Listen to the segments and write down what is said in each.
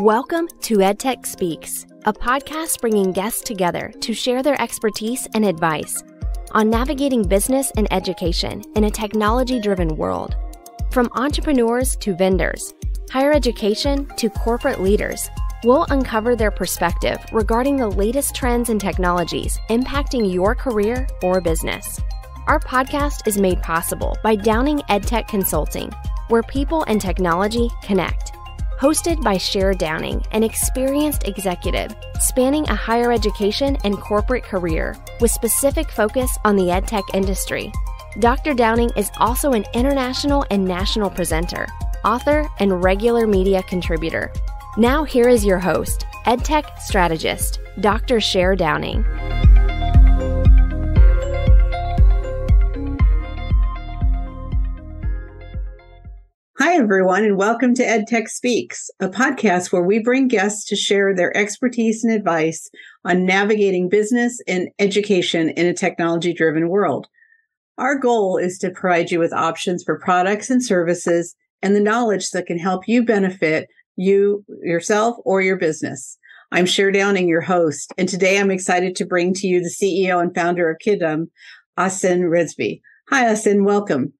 Welcome to EdTech Speaks, a podcast bringing guests together to share their expertise and advice on navigating business and education in a technology-driven world. From entrepreneurs to vendors, higher education to corporate leaders, we'll uncover their perspective regarding the latest trends and technologies impacting your career or business. Our podcast is made possible by Downing EdTech Consulting, where people and technology connect. Hosted by Cher Downing, an experienced executive spanning a higher education and corporate career with specific focus on the EdTech industry. Dr. Downing is also an international and national presenter, author, and regular media contributor. Now here is your host, EdTech strategist, Dr. Cher Downing. Hi, everyone, and welcome to EdTech Speaks, a podcast where we bring guests to share their expertise and advice on navigating business and education in a technology-driven world. Our goal is to provide you with options for products and services and the knowledge that can help you benefit you, yourself, or your business. I'm Cher Downing, your host, and today I'm excited to bring to you the CEO and founder of Kiddom, Ahsan Rizvi. Hi, Ahsan, welcome.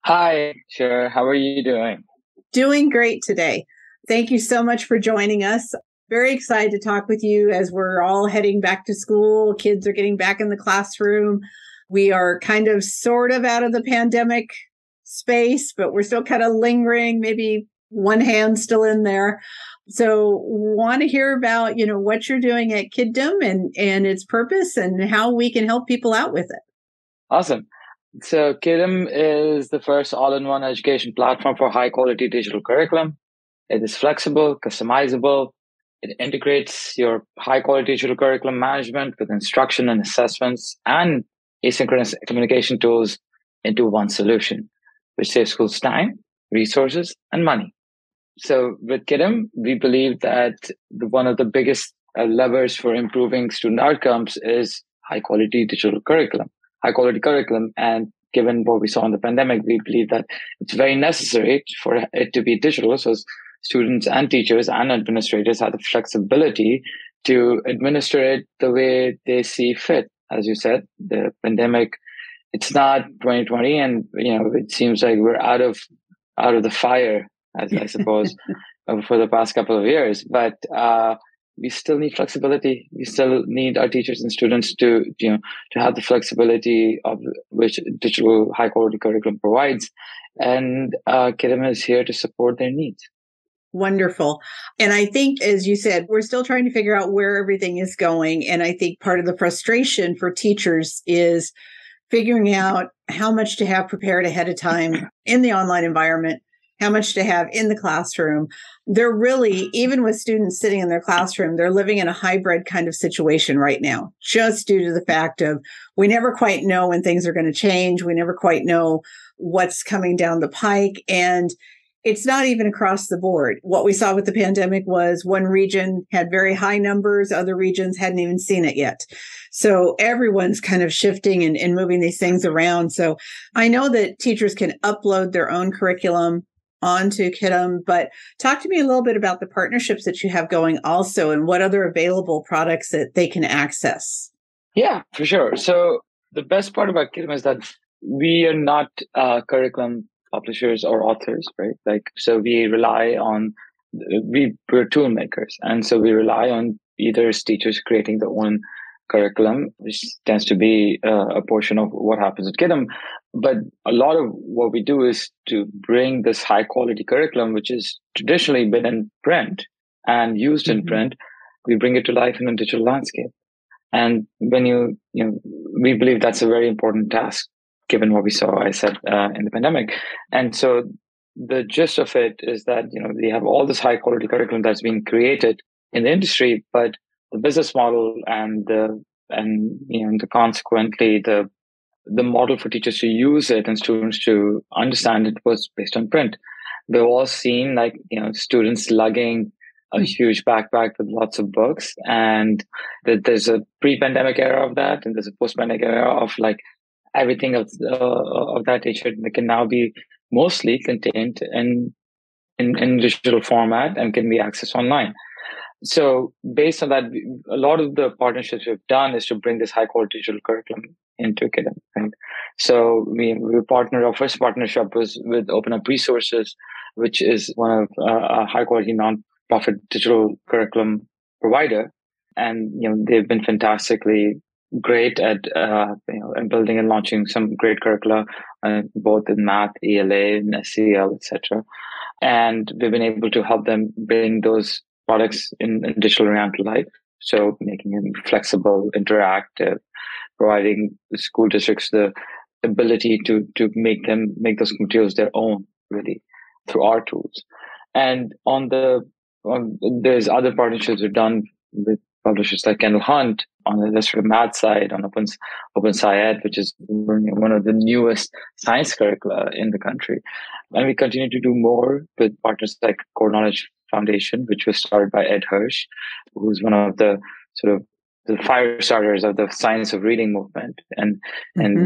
Hi, Cher. How are you doing? Doing great today. Thank you so much for joining us. Very excited to talk with you as we're all heading back to school. Kids are getting back in the classroom. We are kind of sort of out of the pandemic space, but we're still kind of lingering, maybe one hand still in there. So want to hear about, what you're doing at Kiddom and its purpose and how we can help people out with it. Awesome. So Kiddom is the first all-in-one education platform for high-quality digital curriculum. It is flexible, customizable. It integrates your high-quality digital curriculum management with instruction and assessments and asynchronous communication tools into one solution, which saves schools time, resources, and money. So with Kiddom, we believe that one of the biggest levers for improving student outcomes is high-quality digital curriculum. High-quality curriculum. And given what we saw in the pandemic, we believe that it's very necessary for it to be digital. So students and teachers and administrators have the flexibility to administer it the way they see fit. As you said, the pandemic, it's not 2020, and it seems like we're out of the fire, as I suppose, for the past couple of years. But we still need flexibility. We still need our teachers and students to have the flexibility of which digital high quality curriculum provides. And Kiddom is here to support their needs. Wonderful. And I think, as you said, we're still trying to figure out where everything is going. And I think part of the frustration for teachers is figuring out how much to have prepared ahead of time in the online environment, how much to have in the classroom. They're really, even with students sitting in their classroom, they're living in a hybrid kind of situation right now, just due to the fact of we never quite know when things are going to change. We never quite know what's coming down the pike. And it's not even across the board. What we saw with the pandemic was one region had very high numbers, other regions hadn't even seen it yet. So everyone's kind of shifting and moving these things around. So I know that teachers can upload their own curriculum onto Kiddom, but talk to me a little bit about the partnerships that you have going also and what other available products that they can access. Yeah, for sure. So the best part about Kiddom is that we are not curriculum publishers or authors, right? So we rely on, we're tool makers. And so we rely on either teachers creating their own curriculum, which tends to be a portion of what happens at Kiddom. But a lot of what we do is to bring this high quality curriculum, which is traditionally been in print and used in print, we bring it to life in a digital landscape. And when we believe that's a very important task, given what we saw, I said, in the pandemic. And so the gist of it is that, we have all this high quality curriculum that's being created in the industry, but the business model and consequently the model for teachers to use it and students to understand it was based on print. We've all seen students lugging a huge backpack with lots of books, and there's a pre-pandemic era of that, and there's a post-pandemic era of everything of that nature that can now be mostly contained in in digital format and can be accessed online. So based on that, a lot of the partnerships we've done is to bring this high quality digital curriculum into Kiddom. Right? So our first partnership was with Open Up Resources, which is one of a high quality non-profit digital curriculum provider. And, they've been fantastically great at, and building and launching some great curricula, both in math, ELA, and SEL, etc. And we've been able to help them bring those products in digital realm to life. So making them flexible, interactive, providing school districts the ability to make those materials their own, really, through our tools. And there's other partnerships we've done with publishers like Kendall Hunt on the sort of math side, on Open Science, which is one of the newest science curricula in the country. And we continue to do more with partners like Core Knowledge Foundation, which was started by Ed Hirsch, who's one of the sort of the fire starters of the science of reading movement. And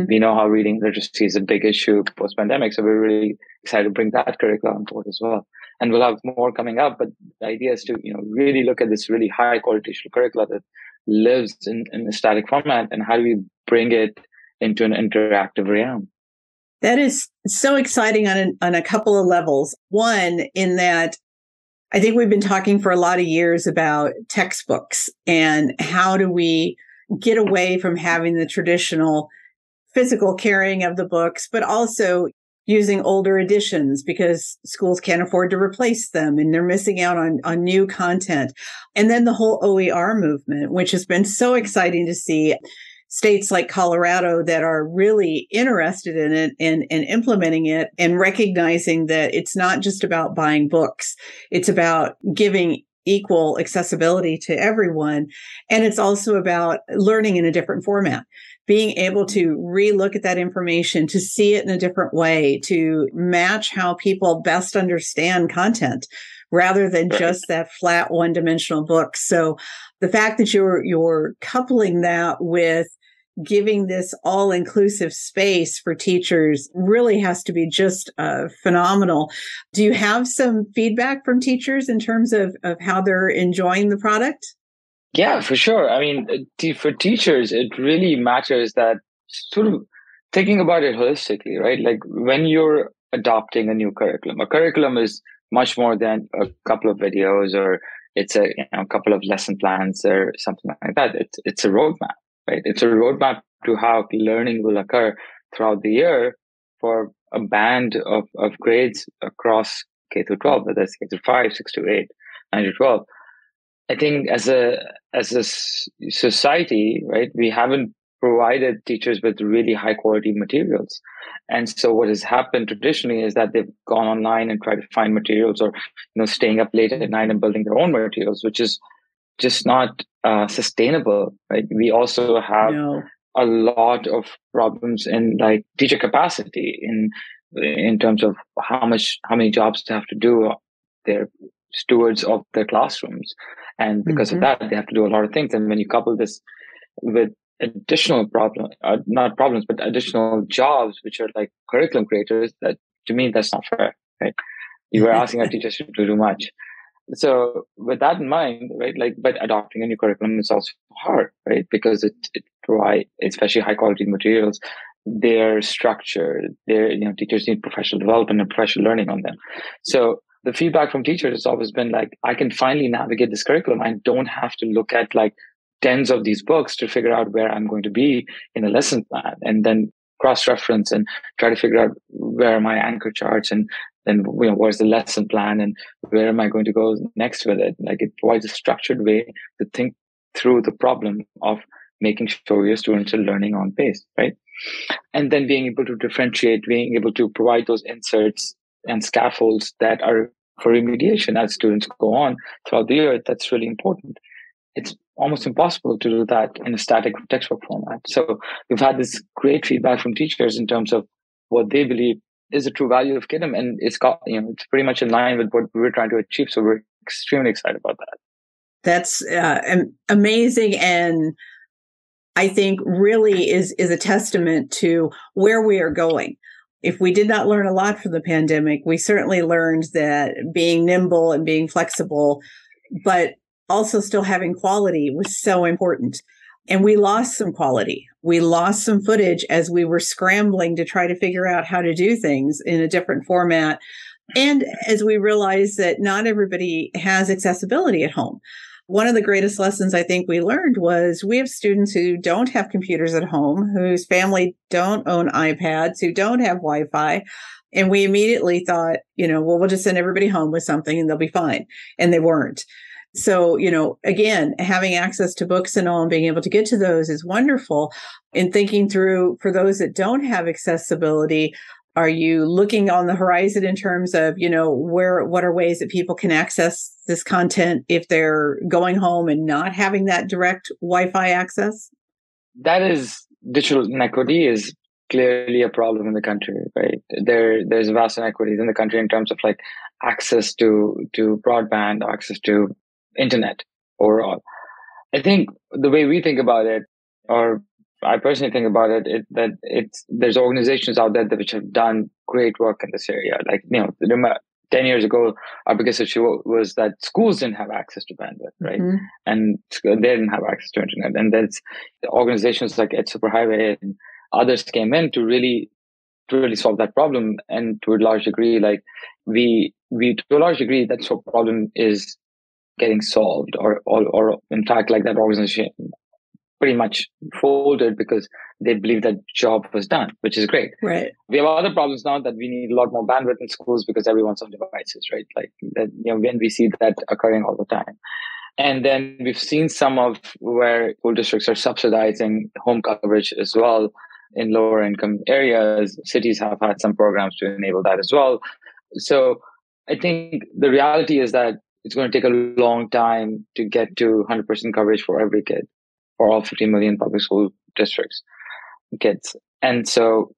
we know how reading literacy is a big issue post-pandemic. So we're really excited to bring that curriculum on board as well. And we'll have more coming up. But the idea is to, really look at this really high quality digital curricula that lives in a static format, and how do we bring it into an interactive realm? That is so exciting on a couple of levels. One, in that I think we've been talking for a lot of years about textbooks and how do we get away from having the traditional physical carrying of the books, but also using older editions because schools can't afford to replace them and they're missing out on new content. And then the whole OER movement, which has been so exciting to see states like Colorado that are really interested in it and implementing it and recognizing that it's not just about buying books. It's about giving equal accessibility to everyone. And it's also about learning in a different format, being able to relook at that information, to see it in a different way, to match how people best understand content rather than just that flat one-dimensional book. So the fact that you're coupling that with giving this all-inclusive space for teachers really has to be just phenomenal. Do you have some feedback from teachers in terms of how they're enjoying the product? Yeah, for sure. I mean, for teachers, it really matters that sort of thinking about it holistically, right? Like when you're adopting a new curriculum, a curriculum is much more than a couple of videos, or it's a couple of lesson plans or something like that. It's a roadmap, right? It's a roadmap to how learning will occur throughout the year for a band of grades across K through 12, whether it's K through 5, 6 to 8, 9 to 12. I think as a society, right, we haven't provided teachers with really high quality materials. And so what has happened traditionally is that they've gone online and tried to find materials, or staying up late at night and building their own materials, which is just not sustainable, right? We also have a lot of problems in like teacher capacity in terms of how many jobs they have to do. They're stewards of their classrooms. And because of that, they have to do a lot of things. And when you couple this with additional not problems, but additional jobs, which are like curriculum creators, that to me, that's not fair, right? You were asking our teachers to do too much. So with that in mind, right, but adopting a new curriculum is also hard, right? Because it provides, especially high quality materials, they're structured. Teachers need professional development and professional learning on them. So the feedback from teachers has always been like, I can finally navigate this curriculum. I don't have to look at like tens of these books to figure out where I'm going to be in a lesson plan, and then cross-reference and try to figure out where are my anchor charts, and then where's the lesson plan, and where am I going to go next with it. Like it provides a structured way to think through the problem of making sure your students are learning on pace, right? And then being able to differentiate, being able to provide those inserts and scaffolds that are for remediation as students go on throughout the year. That's really important. It's almost impossible to do that in a static textbook format. So we've had this great feedback from teachers in terms of what they believe is the true value of Kiddom, and it's it's pretty much in line with what we're trying to achieve. So we're extremely excited about that. That's amazing, and I think really is a testament to where we are going. if we did not learn a lot from the pandemic, we certainly learned that being nimble and being flexible, but also still having quality was so important. And we lost some quality. We lost some footage as we were scrambling to try to figure out how to do things in a different format. And as we realized that not everybody has accessibility at home. One of the greatest lessons I think we learned was we have students who don't have computers at home, whose family don't own iPads, who don't have Wi-Fi. And we immediately thought, well, we'll just send everybody home with something and they'll be fine. And they weren't. So, again, having access to books and all and being able to get to those is wonderful. And thinking through for those that don't have accessibility, are you looking on the horizon in terms of, what are ways that people can access this content if they're going home and not having that direct Wi-Fi access? That is, digital inequity is clearly a problem in the country, right? There's vast inequities in the country in terms of like access to broadband, access to internet overall. I think the way we think about it, or I personally think about it, there's organizations out there which have done great work in this area. Like, 10 years ago, our biggest issue was that schools didn't have access to bandwidth, right? Mm-hmm. And they didn't have access to internet. And there's organizations like EdSuperhighway and others came in to really solve that problem. And to a large degree, like we to a large degree, that sort of problem is getting solved, or in fact, like that organization pretty much folded because they believe that job was done, which is great. Right. We have other problems now that we need a lot more bandwidth in schools because everyone's on devices, right? Like that, when we see that occurring all the time. And then we've seen some of where school districts are subsidizing home coverage as well in lower income areas. Cities have had some programs to enable that as well. So I think the reality is that it's going to take a long time to get to 100% coverage for every kid, for all 50 million public school districts kids. And so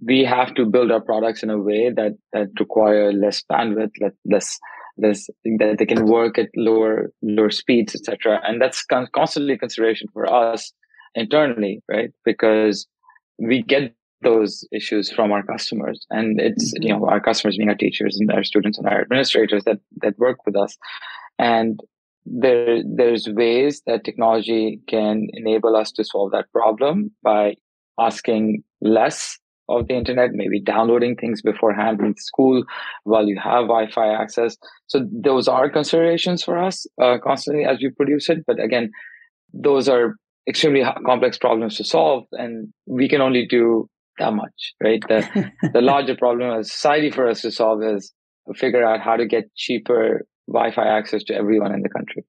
we have to build our products in a way that require less bandwidth, less that they can work at lower speeds, etc. And that's constantly a consideration for us internally, right? Because we get those issues from our customers, and it's our customers being our teachers and our students and our administrators that work with us. And there's ways that technology can enable us to solve that problem by asking less of the internet, maybe downloading things beforehand in school while you have Wi-Fi access. So those are considerations for us constantly as we produce it. But again, those are extremely complex problems to solve, and we can only do that much, right? The larger problem as a society for us to solve is to figure out how to get cheaper Wi-Fi access to everyone in the country.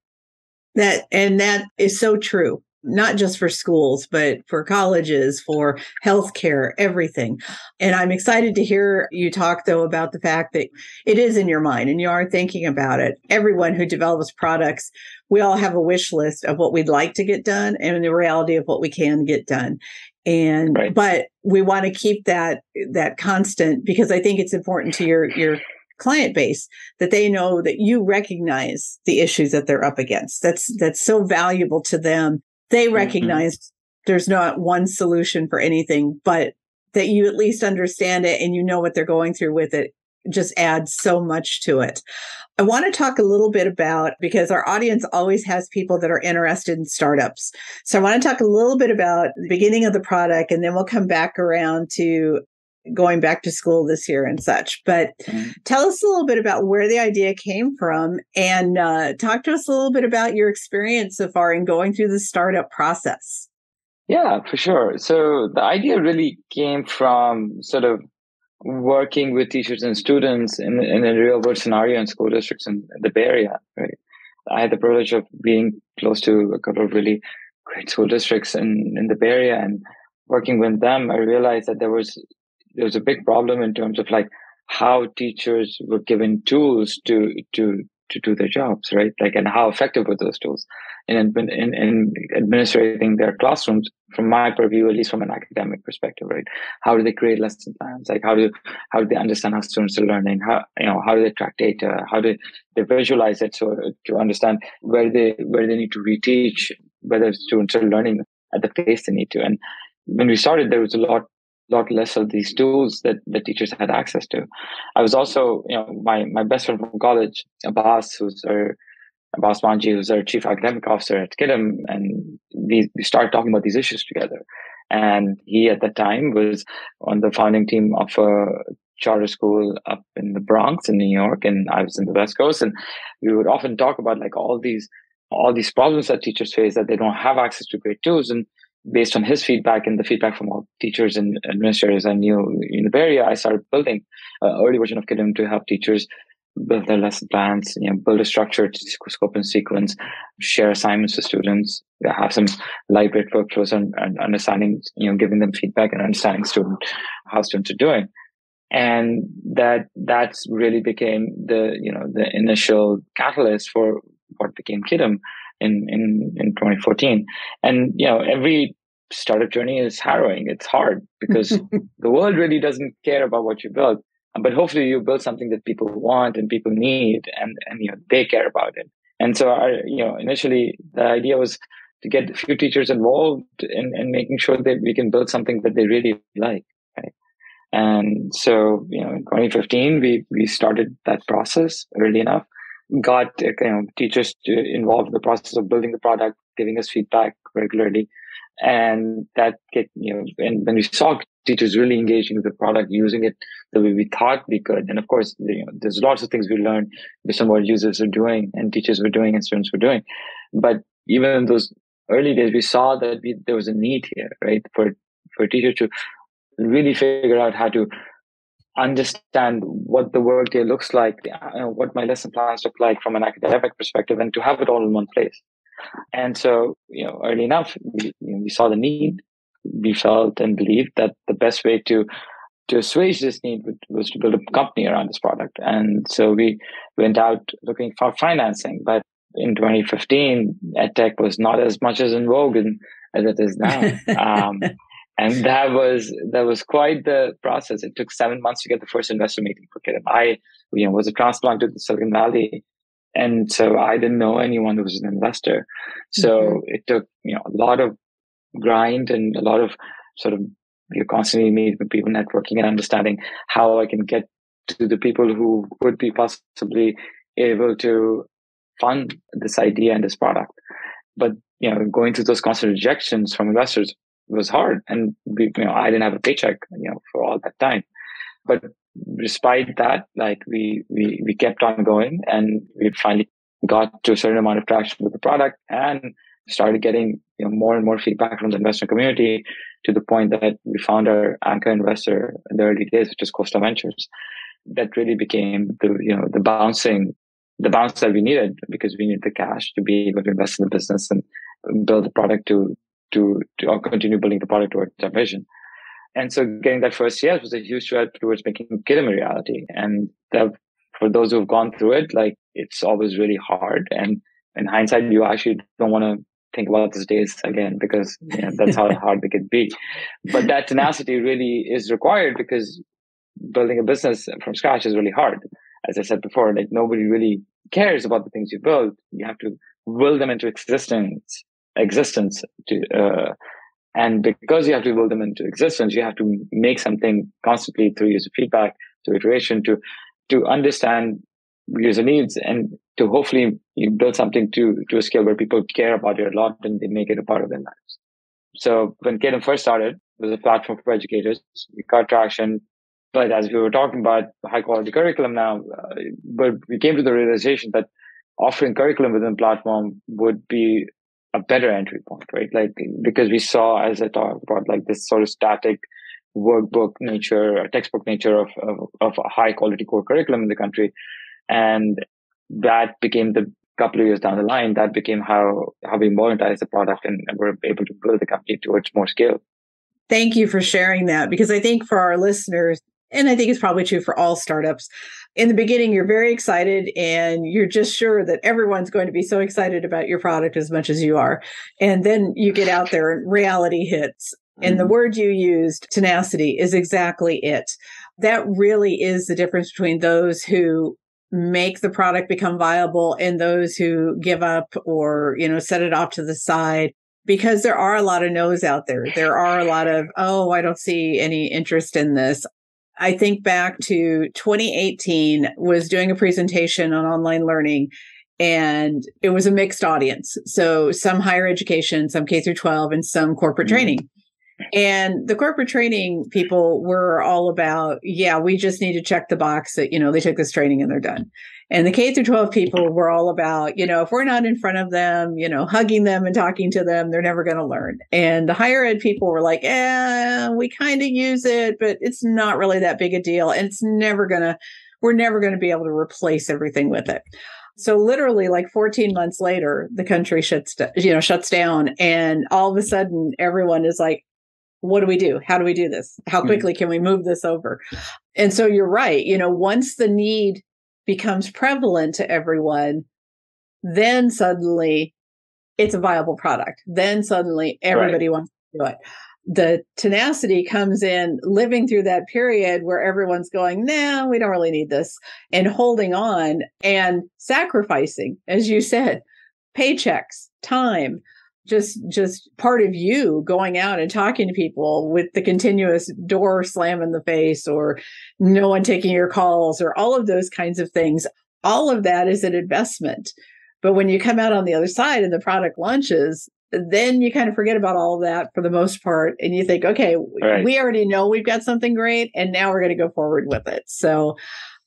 That is so true, not just for schools, but for colleges, for healthcare, everything. And I'm excited to hear you talk, though, about the fact that it is in your mind and you are thinking about it. Everyone who develops products, we all have a wish list of what we'd like to get done and the reality of what we can get done. And right. But we want to keep that constant, because I think it's important to your client base that they know that you recognize the issues that they're up against. That's so valuable to them. They recognize there's not one solution for anything, but that you at least understand it and you know what they're going through with it just adds so much to it. I want to talk a little bit about, because our audience always has people that are interested in startups. So I want to talk a little bit about the beginning of the product, and then we'll come back around to going back to school this year and such. But tell us a little bit about where the idea came from, and talk to us a little bit about your experience so far in going through the startup process. Yeah, for sure. So the idea really came from sort of working with teachers and students in a real world scenario in school districts in the Bay Area, right? I had the privilege of being close to a couple of really great school districts in the Bay Area, and working with them, I realized that there was a big problem in terms of like how teachers were given tools to do their jobs, right? Like, and how effective were those tools in administrating their classrooms, from my purview, at least from an academic perspective, right? How do they create lesson plans? Like, how do they understand how students are learning? How do they track data? How do they visualize it so to understand where they need to reteach, whether students are learning at the pace they need to? And when we started, there was a lot lot less of these tools that the teachers had access to. I was also, my best friend from college, Abbas Manji, who's our chief academic officer at Kiddom, and we started talking about these issues together. And he at that time was on the founding team of a charter school up in the Bronx in New York, and I was in the West Coast, and we would often talk about like all these problems that teachers face, that they don't have access to great tools. And based on his feedback and the feedback from all teachers and administrators I knew in the Bay Area, I started building an early version of Kiddom to help teachers build their lesson plans, build a structured scope and sequence, share assignments with students, have some lightweight workflows and understanding, giving them feedback and understanding how students are doing. And that's really became the initial catalyst for what became Kiddom in 2014. And every startup journey is harrowing. It's hard because the world really doesn't care about what you build. But hopefully you build something that people want and people need, and they care about it. And so initially the idea was to get a few teachers involved in making sure that we can build something that they really like, right? And so in 2015 we started that process early enough, got teachers involved in the process of building the product, giving us feedback regularly. And that and when we saw teachers really engaging with the product, using it the way we thought we could, and of course, there's lots of things we learned based on what users are doing and teachers were doing and students were doing. But even in those early days, we saw that there was a need here, right, for teachers to really figure out how to understand what the work day looks like, what my lesson plans look like from an academic perspective, and to have it all in one place. And so, early enough, we saw the need. We felt and believed that the best way to assuage this need was to build a company around this product. And so we went out looking for financing. But in 2015, EdTech was not as much as in vogue as it is now. And that was quite the process. It took 7 months to get the first investor meeting for Kiddom. I was a transplant to the Silicon Valley. And so I didn't know anyone who was an investor. So it took, a lot of grind and a lot of sort of constantly meeting with people, networking and understanding how I can get to the people who would be possibly able to fund this idea and this product. But, going through those constant rejections from investors was hard. And, I didn't have a paycheck, for all that time. But despite that, we kept on going, and we finally got to a certain amount of traction with the product and started getting more and more feedback from the investment community, to the point that we found our anchor investor in the early days, which is Costa Ventures. That really became the bounce that we needed, because we needed the cash to be able to invest in the business and build the product to continue building the product towards our vision. And so getting that first yes was a huge step towards making Kiddom a reality. And for those who've gone through it, it's always really hard. And in hindsight, you actually don't want to think about those days again, because that's how hard they could be. But that tenacity really is required, because building a business from scratch is really hard. As I said before, nobody really cares about the things you build. You have to will them into existence and because you have to build them into existence, you have to make something constantly through user feedback, through iteration, to understand user needs, and to hopefully you build something to a scale where people care about it a lot and they make it a part of their lives. So when Kiddom first started, it was a platform for educators. We got traction. But as we were talking about high quality curriculum now, but we came to the realization that offering curriculum within the platform would be a better entry point, right? Because we saw, as I talked about, this sort of static workbook nature, textbook nature of a high quality core curriculum in the country. And that became, the couple of years down the line, that became how we monetized the product, and we're able to build the company towards more scale. Thank you for sharing that, because I think for our listeners, and I think it's probably true for all startups, in the beginning, you're very excited and you're just sure that everyone's going to be so excited about your product as much as you are. And then you get out there and reality hits. And the word you used, tenacity, is exactly it. That really is the difference between those who make the product become viable and those who give up or, set it off to the side. because there are a lot of no's out there. There are a lot of, oh, I don't see any interest in this. I think back to 2018, was doing a presentation on online learning, and it was a mixed audience. So some higher education, some K through 12, and some corporate training. And the corporate training people were all about, yeah, we just need to check the box that, they took this training and they're done. And the K through 12 people were all about, if we're not in front of them, hugging them and talking to them, they're never going to learn. And the higher ed people were like, we kind of use it, but it's not really that big a deal. And we're never going to be able to replace everything with it. So literally like 14 months later, the country shuts down. And all of a sudden everyone is like, what do we do? How do we do this? How quickly can we move this over? And so you're right. Once the need becomes prevalent to everyone, then suddenly it's a viable product. Then suddenly everybody wants to do it. The tenacity comes in living through that period where everyone's going, nah, we don't really need this, and holding on and sacrificing, as you said, paychecks, time, just part of you going out and talking to people with the continuous door slam in the face, or no one taking your calls, or all of those kinds of things. All of that is an investment. But when you come out on the other side and the product launches, then you kind of forget about all of that for the most part. And you think, okay, we already know we've got something great, and now we're going to go forward with it. So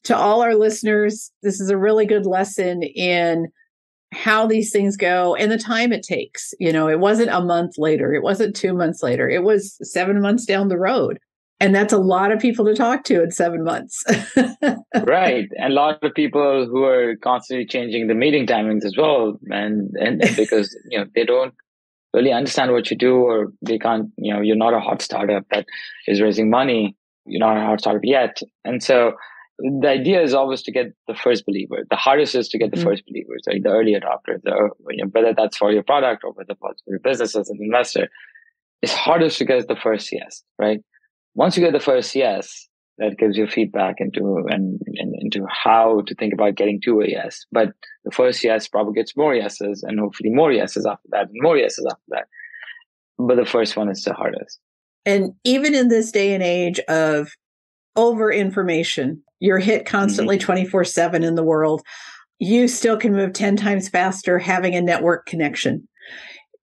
to all our listeners, this is a really good lesson in how these things go and the time it takes. It wasn't a month later. It wasn't 2 months later. It was 7 months down the road. And that's a lot of people to talk to in 7 months. Right. And a lot of people who are constantly changing the meeting timings as well. And because, they don't really understand what you do, or they can't, you're not a hot startup that is raising money. You're not a hot startup yet. And so the idea is always to get the first believer. The hardest is to get the first believers, like the early adopters, whether that's for your product or whether that's for your business as an investor. It's hardest to get the first yes, right? Once you get the first yes, that gives you feedback into how to think about getting to a yes. But the first yes probably gets more yeses, and hopefully more yeses after that, and more yeses after that. But the first one is the hardest. And even in this day and age of over information, you're hit constantly 24/7 in the world, you still can move 10 times faster having a network connection.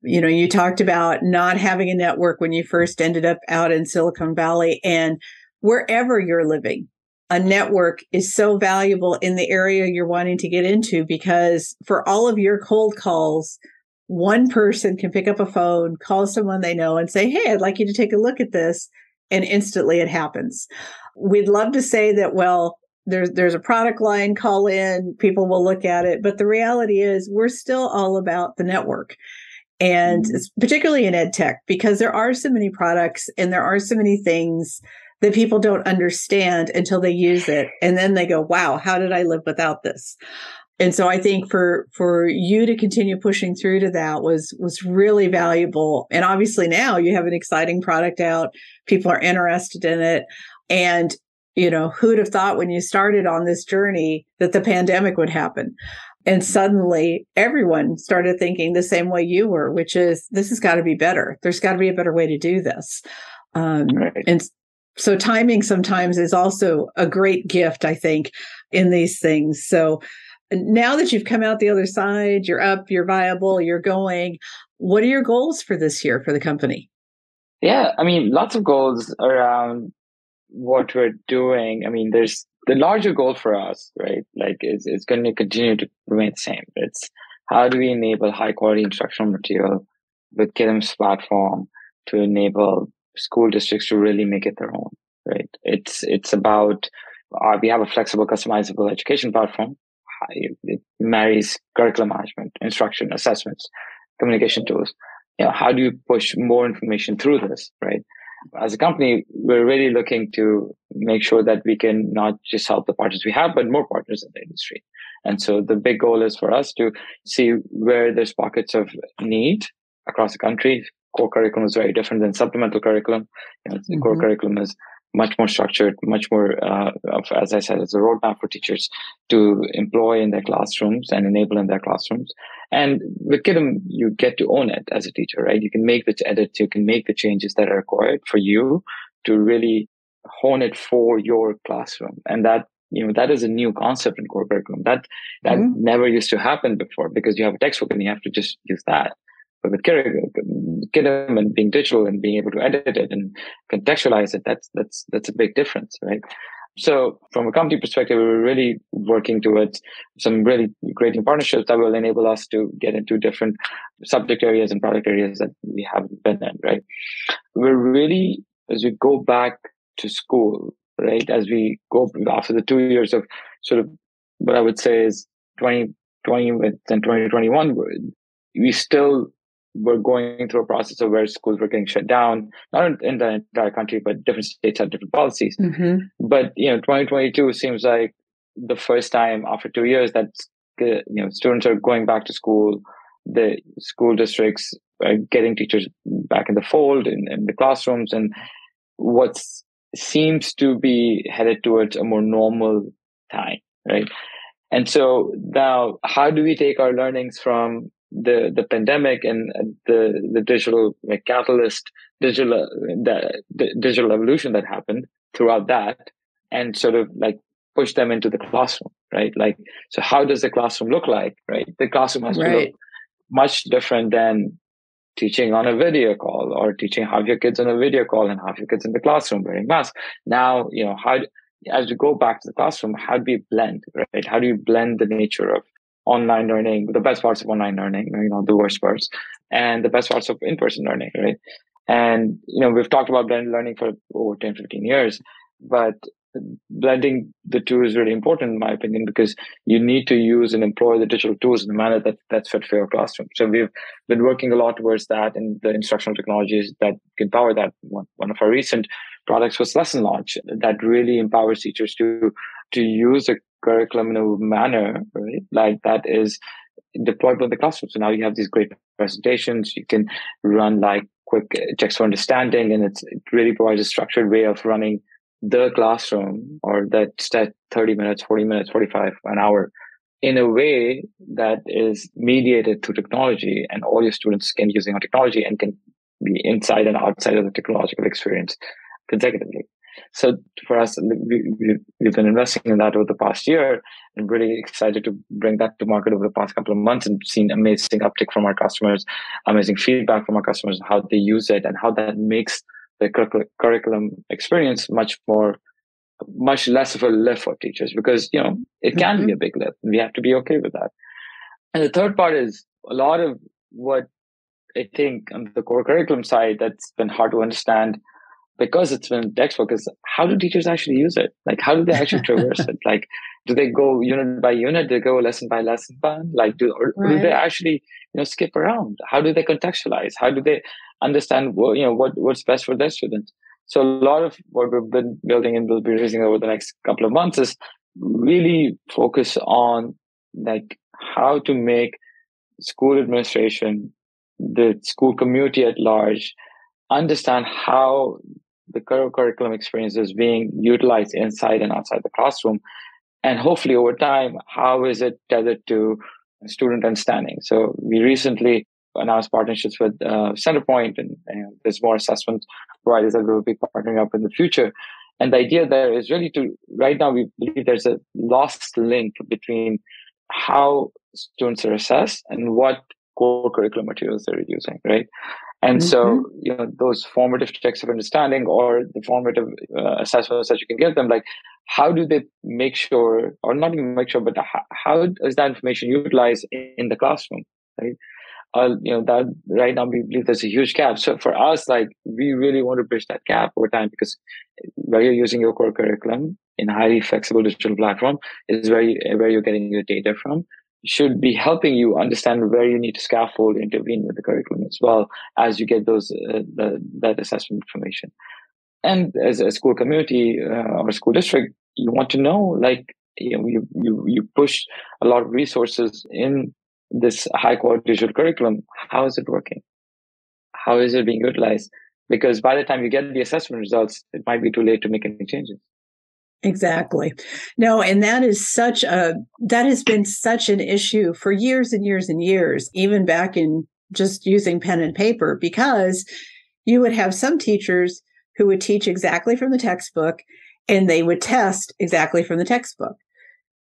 You talked about not having a network when you first ended up out in Silicon Valley, and wherever you're living, a network is so valuable in the area you're wanting to get into, because for all of your cold calls, one person can pick up a phone, call someone they know and say, hey, I'd like you to take a look at this. And instantly it happens. We'd love to say that, well, there's a product line, call in, people will look at it. But the reality is we're still all about the network. And it's particularly in EdTech, because there are so many products and there are so many things that people don't understand until they use it. And then they go, wow, how did I live without this? And so I think for you to continue pushing through to that was really valuable. And obviously now you have an exciting product out. People are interested in it. And, who'd have thought when you started on this journey that the pandemic would happen? And suddenly everyone started thinking the same way you were, which is, this has got to be better. There's got to be a better way to do this. And so timing sometimes is also a great gift, I think, in these things. So now that you've come out the other side, you're up, you're viable, you're going, what are your goals for this year for the company? Yeah, lots of goals around what we're doing. There's the larger goal for us, right? Like it's going to continue to remain the same. It's how do we enable high quality instructional material with Kiddom's platform to enable school districts to really make it their own, right? It's about, we have a flexible, customizable education platform. It marries curriculum management, instruction, assessments, communication tools. How do you push more information through this, right? As a company, we're really looking to make sure that we can not just help the partners we have, but more partners in the industry. And so the big goal is for us to see where there's pockets of need across the country. Core curriculum is very different than supplemental curriculum. The core curriculum is much more structured, much more, as I said, it's a roadmap for teachers to employ in their classrooms and enable in their classrooms. And with Kiddom, you get to own it as a teacher, right? You can make the edits, you can make the changes that are required for you to really hone it for your classroom. And that, that is a new concept in core curriculum. That never used to happen before, because you have a textbook and you have to just use that. But with Kiddom and being digital and being able to edit it and contextualize it, that's a big difference, right? So from a company perspective, we're really working towards some really great new partnerships that will enable us to get into different subject areas and product areas that we haven't been in, right? We're really, as we go back to school, right, as we go after the 2 years of sort of what I would say is 2020 and 2021, we still were going through a process of where schools were getting shut down, not in the entire country, but different states had different policies. But 2022 seems like the first time after 2 years that students are going back to school. The school districts are getting teachers back in the fold in the classrooms, and what seems to be headed towards a more normal time, right? And so now, how do we take our learnings from the pandemic and the digital catalyst, digital evolution that happened throughout that, and sort of push them into the classroom, right? So how does the classroom look like, right? The classroom has to look much different than teaching on a video call, or teaching half your kids on a video call and half your kids in the classroom wearing masks. Now, as we go back to the classroom, how do we blend, right? How do you blend the nature of online learning, the best parts of online learning, the worst parts, and the best parts of in-person learning, right? And, we've talked about blended learning for over 10, 15 years, but blending the two is really important, in my opinion, because you need to use and employ the digital tools in a manner that's fit for your classroom. So we've been working a lot towards that, and the instructional technologies that can power that. One of our recent products was Lesson Launch, that really empowers teachers to use a curriculum in a manner, right, that is deployable in the classroom. So now you have these great presentations. You can run quick checks for understanding, and it really provides a structured way of running the classroom, or that 30 minutes, 40 minutes, 45, an hour, in a way that is mediated through technology, and all your students can use our technology and can be inside and outside of the technological experience consecutively. So for us, we've been investing in that over the past year, and really excited to bring that to market over the past couple of months, and seen amazing uptick from our customers, amazing feedback from our customers, how they use it and how that makes the curriculum experience much less of a lift for teachers, because, it can be a big lift. We have to be okay with that. And the third part is a lot of what I think on the core curriculum side that's been hard to understand, because it's been textbook, is how do teachers actually use it? How do they actually traverse it? Do they go unit by unit? Do they go lesson by lesson plan? Do they actually, skip around? How do they contextualize? How do they understand what's best for their students? So a lot of what we've been building and will be releasing over the next couple of months is really focus on how to make school administration, the school community at large, understand how the curriculum experience is being utilized inside and outside the classroom. And hopefully over time, how is it tethered to student understanding? So we recently announced partnerships with Centerpoint, and there's more assessment providers that will be partnering up in the future. And the idea there is really right now we believe there's a lost link between how students are assessed and what core curriculum materials they're using, right? And so, those formative checks of understanding, or the formative assessments that you can give them, how do they make sure, or not even make sure, but how is that information utilized in the classroom, right? That right now we believe there's a huge gap. So for us, we really want to bridge that gap over time, because where you're using your core curriculum in a highly flexible digital platform is where you're getting your data from. Should be helping you understand where you need to scaffold, intervene with the curriculum as well, as you get those that assessment information. And as a school community or school district, you want to know, you push a lot of resources in this high quality digital curriculum. How is it working? How is it being utilized? because by the time you get the assessment results, it might be too late to make any changes. Exactly. No, and that has been such an issue for years and years and years, even back in just using pen and paper, because you would have some teachers who would teach exactly from the textbook and they would test exactly from the textbook.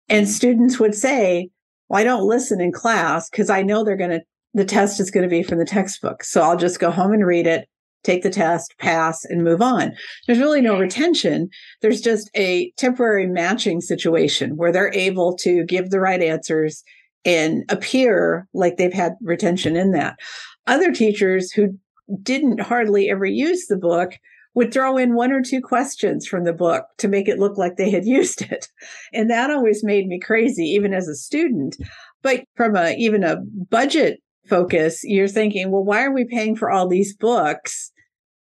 And students would say, well, I don't listen in class because I know the test is going to be from the textbook. So I'll just go home and read it, take the test, pass, and move on. There's really no retention. There's just a temporary matching situation where they're able to give the right answers and appear like they've had retention in that. Other teachers who didn't hardly ever use the book would throw in one or two questions from the book to make it look like they had used it. And that always made me crazy, even as a student. But from even a budget focus, you're thinking, well, why are we paying for all these books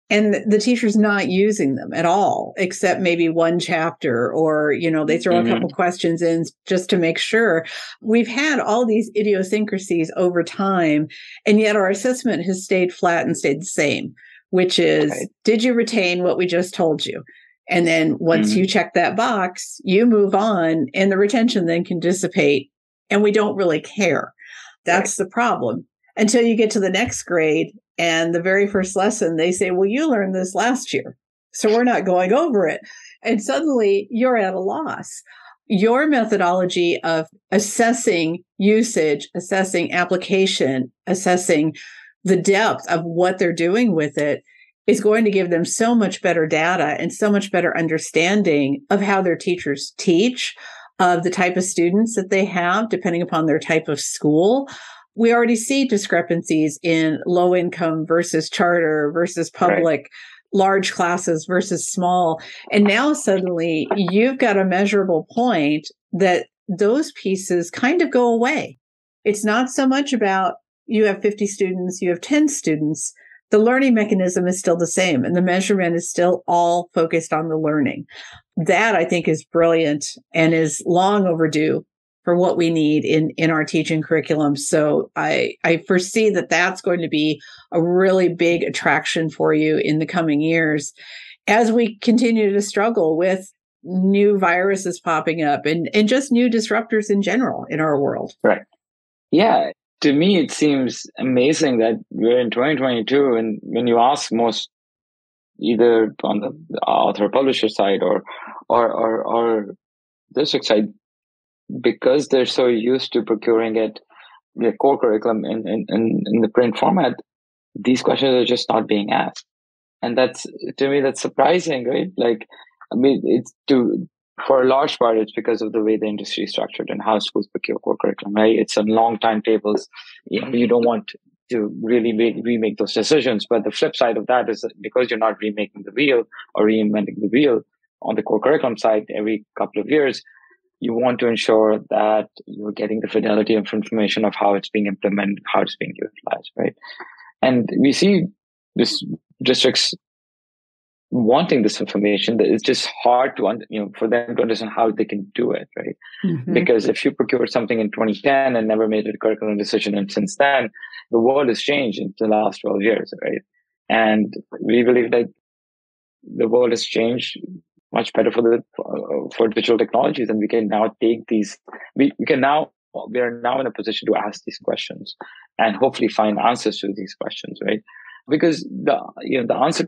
and the teacher's not using them at all, except maybe one chapter, or, they throw a couple questions in just to make sure. We've had all these idiosyncrasies over time, and yet our assessment has stayed flat and stayed the same, which is, did you retain what we just told you? And then once you check that box, you move on, and the retention then can dissipate, and we don't really care. That's the problem. Until you get to the next grade, and the very first lesson, they say, well, you learned this last year, so we're not going over it. And suddenly you're at a loss. Your methodology of assessing usage, assessing application, assessing the depth of what they're doing with it is going to give them so much better data and so much better understanding of how their teachers teach, of the type of students that they have, depending upon their type of school. We already see discrepancies in low income versus charter versus public, large classes versus small. And now suddenly you've got a measurable point that those pieces kind of go away. It's not so much about you have 50 students, you have 10 students. The learning mechanism is still the same, and the measurement is still all focused on the learning. That, I think, is brilliant and is long overdue for what we need in our teaching curriculum. So I foresee that that's going to be a really big attraction for you in the coming years as we continue to struggle with new viruses popping up and just new disruptors in general in our world. Right. Yeah. To me, it seems amazing that we're in 2022, and when you ask most, either on the author publisher side or district side, because they're so used to procuring it, the core curriculum in the print format, these questions are just not being asked. And that's, to me, that's surprising, right? Like, I mean, for a large part, it's because of the way the industry is structured and how schools procure core curriculum, right? It's on long timetables. You don't want to really remake those decisions. But the flip side of that is that because you're not remaking the wheel or reinventing the wheel on the core curriculum side every couple of years, you want to ensure that you're getting the fidelity of information of how it's being implemented, how it's being utilized, right? And we see this districts wanting this information, that it's just hard to, for them to understand how they can do it, right? Mm-hmm. Because if you procured something in 2010 and never made a curriculum decision, and since then, the world has changed in the last 12 years, right? And we believe that the world has changed much better for digital technologies, and we can now take these. We are now in a position to ask these questions and hopefully find answers to these questions, right? Because the answer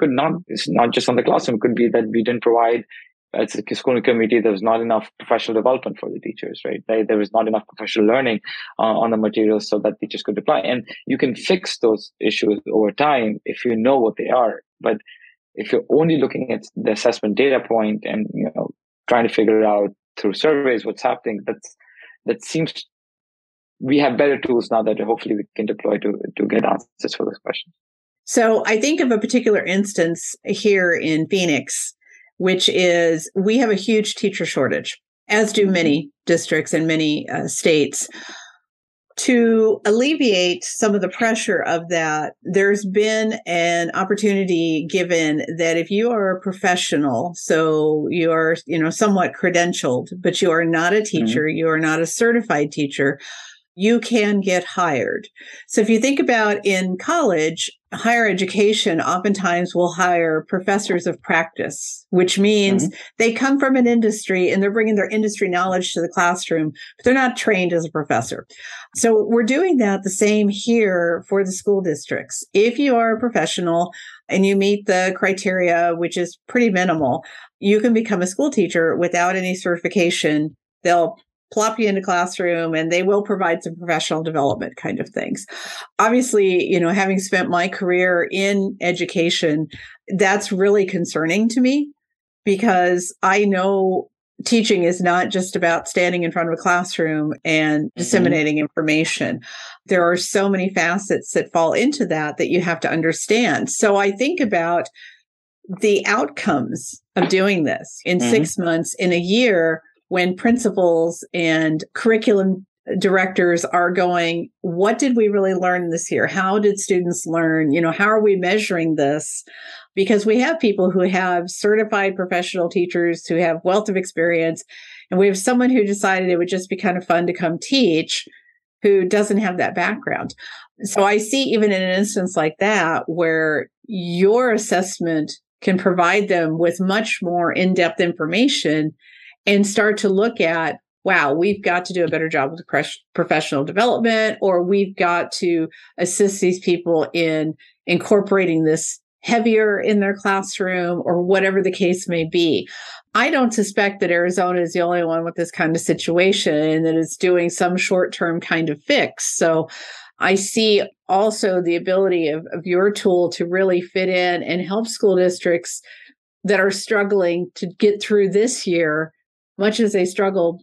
it's not just on the classroom. It could be that we didn't provide, as a school committee, there was not enough professional development for the teachers, right? There was not enough professional learning on the materials so that teachers could apply. And you can fix those issues over time if you know what they are. But if you're only looking at the assessment data point and trying to figure out through surveys what's happening, that seems we have better tools now that hopefully we can deploy to get answers for those questions. So I think of a particular instance here in Phoenix, which is we have a huge teacher shortage, as do many districts and many states. To alleviate some of the pressure of that, there's been an opportunity given that if you are a professional, so you are, somewhat credentialed, but you are not a teacher, you are not a certified teacher, you can get hired. So if you think about in college, higher education oftentimes will hire professors of practice, which means they come from an industry and they're bringing their industry knowledge to the classroom, but they're not trained as a professor. So we're doing that the same here for the school districts. If you are a professional and you meet the criteria, which is pretty minimal, you can become a school teacher without any certification. They'll plop you into classroom and they will provide some professional development kind of things. Obviously, having spent my career in education, that's really concerning to me because I know teaching is not just about standing in front of a classroom and disseminating information. There are so many facets that fall into that you have to understand. So I think about the outcomes of doing this in 6 months, in a year, when principals and curriculum directors are going, what did we really learn this year? How did students learn? How are we measuring this? Because we have people who have certified professional teachers who have wealth of experience, and we have someone who decided it would just be kind of fun to come teach who doesn't have that background. So I see even in an instance like that where your assessment can provide them with much more in-depth information and start to look at, wow, we've got to do a better job with professional development, or we've got to assist these people in incorporating this heavier in their classroom, or whatever the case may be. I don't suspect that Arizona is the only one with this kind of situation and that it's doing some short-term kind of fix. So I see also the ability of your tool to really fit in and help school districts that are struggling to get through this year, much as they struggled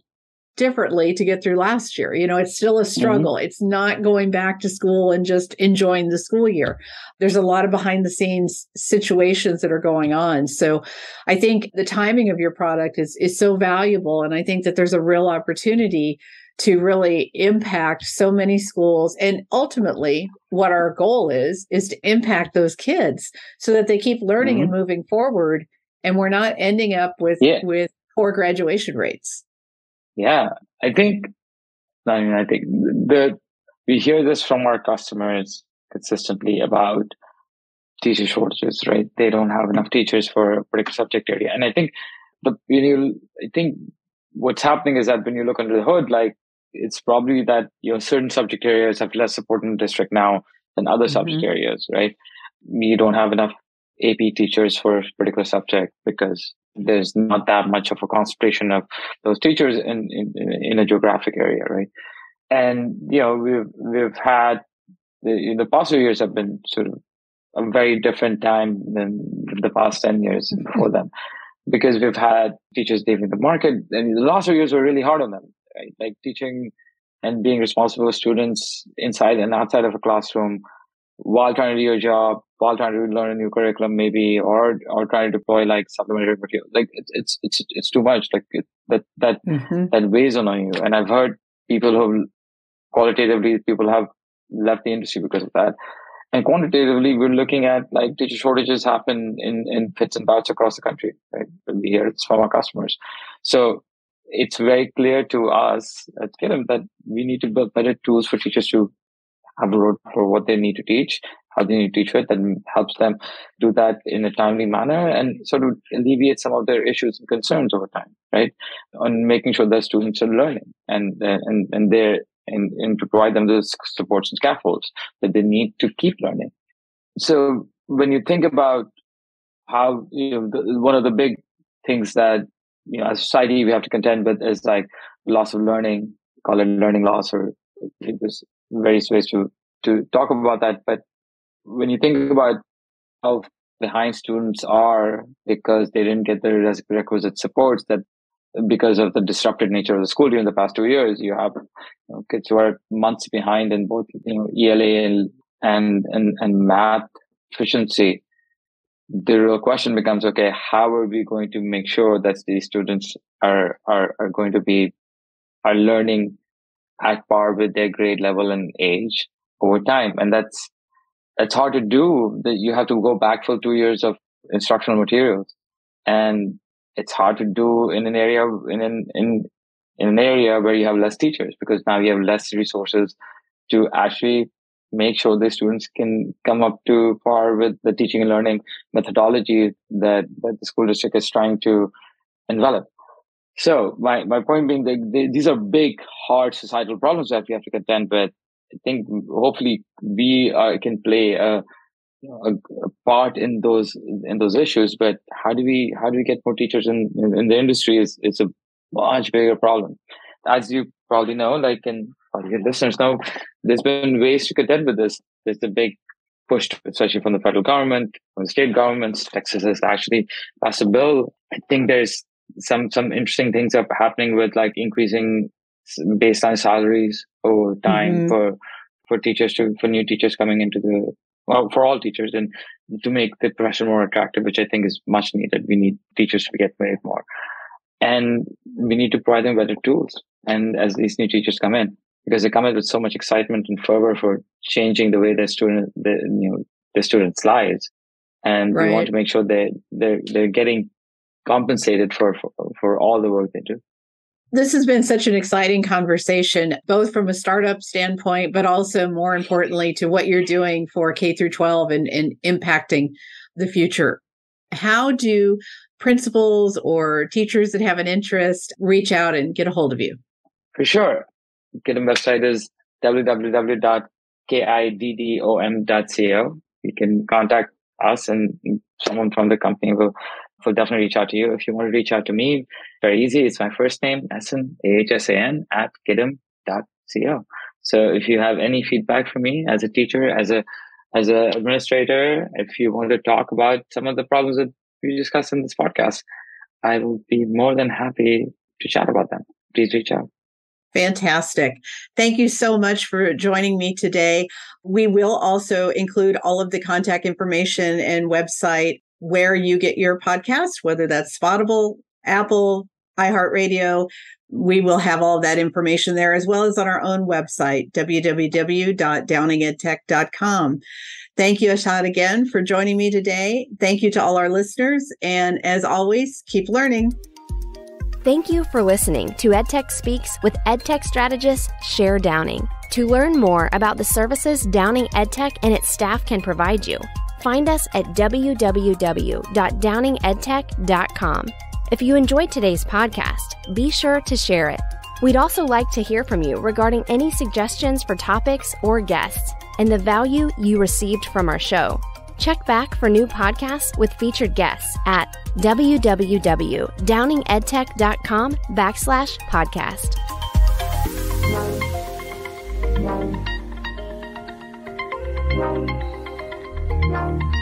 differently to get through last year. It's still a struggle. It's not going back to school and just enjoying the school year. There's a lot of behind the scenes situations that are going on. So I think the timing of your product is so valuable. And I think that there's a real opportunity to really impact so many schools. And ultimately, what our goal is to impact those kids so that they keep learning and moving forward. And we're not ending up with poor graduation rates. Yeah, I think we hear this from our customers consistently about teacher shortages, right? They don't have enough teachers for a particular subject area. And I think what's happening is that when you look under the hood, it's probably that certain subject areas have less support in the district now than other subject areas, right? You don't have enough AP teachers for a particular subject because there's not that much of a concentration of those teachers in a geographic area, right? And we've had the past few years have been sort of a very different time than the past 10 years before them, because we've had teachers leaving the market, and the last few years were really hard on them, right? Like teaching and being responsible for students inside and outside of a classroom, while trying to do your job, while trying to learn a new curriculum, maybe, or trying to deploy supplementary material. It's too much. That weighs on you. And I've heard people people have left the industry because of that. And quantitatively, we're looking at teacher shortages happen in fits and bouts across the country, right? We hear it's from our customers. So it's very clear to us at Kiddom that we need to build better tools for teachers to have a road for what they need to teach, how they need to teach it, and helps them do that in a timely manner and sort of alleviate some of their issues and concerns over time, right? On making sure that students are learning and to provide them those supports and scaffolds that they need to keep learning. So when you think about how, one of the big things that, as a society we have to contend with is loss of learning, call it learning loss, or there's various ways to talk about that. But when you think about how behind students are because they didn't get the requisite supports, that because of the disrupted nature of the school during the past 2 years, you have kids who are months behind in both ELA and math efficiency. The real question becomes, okay, how are we going to make sure that these students are going to are learning at par with their grade level and age over time? And that's hard to do. That you have to go back for 2 years of instructional materials, and it's hard to do in an area in in an area where you have less teachers, because now you have less resources to actually make sure the students can come up to par with the teaching and learning methodology that the school district is trying to envelop. So my point being that these are big, hard societal problems that we have to contend with. I think hopefully we can play a part in those issues. But how do we get more teachers in the industry? It's a much bigger problem. As you probably know, and your listeners know, there's been ways to contend with this. There's the big push, especially from the federal government, from the state governments. Texas has actually passed a bill. I think there's some interesting things are happening with increasing baseline salaries over time for teachers for new teachers coming into for all teachers, and to make the profession more attractive, which I think is much needed. We need teachers to get paid more, and we need to provide them better tools. And as these new teachers come in, because they come in with so much excitement and fervor for changing the way their students' lives, and we want to make sure they're getting compensated for all the work they do. This has been such an exciting conversation, both from a startup standpoint, but also more importantly to what you're doing for K through 12 and impacting the future. How do principals or teachers that have an interest reach out and get a hold of you? For sure. Kiddom website is www.kiddom.co. You can contact us, and someone from the company will definitely reach out to you. If you want to reach out to me, very easy. It's my first name, Ahsan, AHSAN, @kiddom.co. So if you have any feedback for me as a teacher, as a administrator, if you want to talk about some of the problems that we discussed in this podcast, I will be more than happy to chat about them. Please reach out. Fantastic. Thank you so much for joining me today. We will also include all of the contact information and website where you get your podcast, whether that's Spotify, Apple, iHeartRadio. We will have all of that information there, as well as on our own website, www.downingedtech.com. Thank you, Ahsan, again for joining me today. Thank you to all our listeners. And as always, keep learning. Thank you for listening to EdTech Speaks with EdTech strategist Cher Downing. To learn more about the services Downing EdTech and its staff can provide you, find us at www.downingedtech.com. If you enjoyed today's podcast, be sure to share it. We'd also like to hear from you regarding any suggestions for topics or guests and the value you received from our show. Check back for new podcasts with featured guests at www.downingedtech.com/podcast.